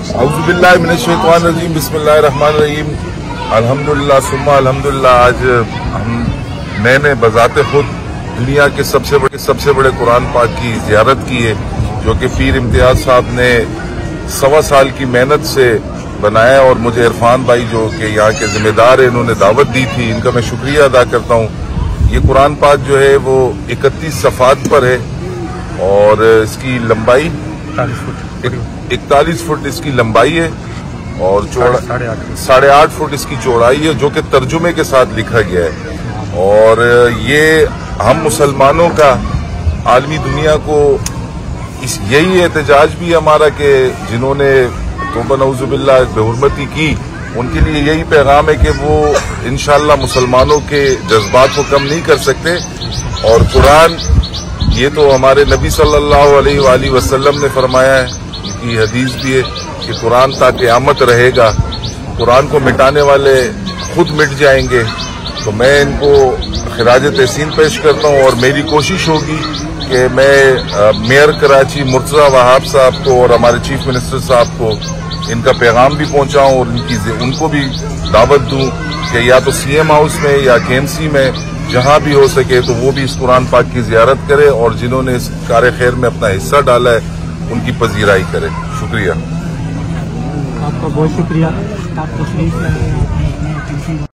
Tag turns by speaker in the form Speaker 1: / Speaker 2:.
Speaker 1: औज़ुबिल्लाहि मिनश्शैतानिर्रजीम बिस्मिल्लाहिर्रहमानिर्रहीम अल्हम्दुलिल्लाह सुम्मा अल्हम्दुलिल्लाह। आज मैंने बज़ाते खुद दुनिया के सबसे बड़े कुरान पाक की ज़ियारत की है, जो कि पीर इम्तियाज साहब ने 1.25 साल की मेहनत से बनाया और मुझे इरफान भाई जो कि यहाँ के जिम्मेदार है, इन्होंने दावत दी थी, इनका मैं शुक्रिया अदा करता हूँ। ये कुरान पाक जो है वो 31 सफ़ात पर है और इसकी लंबाई 41 फुट इसकी लंबाई है और 8.5 फुट इसकी चौड़ाई है, जो कि तर्जुमे के साथ लिखा गया है। और ये हम मुसलमानों का आलमी दुनिया को यही एहतजाज भी हमारा कि जिन्होंने तौबा नऊज़ुबिल्लाह बेहुरमती की, उनके लिए यही पैगाम है कि वो इंशाअल्लाह मुसलमानों के जज्बात को कम नहीं कर सकते। और कुरान ये तो हमारे नबी सल्लल्लाहु अलैहि वसल्लम ने फरमाया है, उनकी हदीस भी है कि कुरान ता क़यामत रहेगा, कुरान को मिटाने वाले खुद मिट जाएंगे। तो मैं इनको खिराज तहसीन पेश करता हूँ और मेरी कोशिश होगी कि मैं मेयर कराची मुर्तज़ा वहाब साहब को और हमारे चीफ मिनिस्टर साहब को इनका पैगाम भी पहुंचाऊं और उनको भी दावत दूं कि या तो सीएम हाउस में या केएमसी में जहां भी हो सके तो वो भी इस कुरान पाक की ज़ियारत करे और जिन्होंने इस कार्य खैर में अपना हिस्सा डाला है उनकी पजीराई करे। शुक्रिया,
Speaker 2: आपका बहुत शुक्रिया। आप तशरीफ लाए।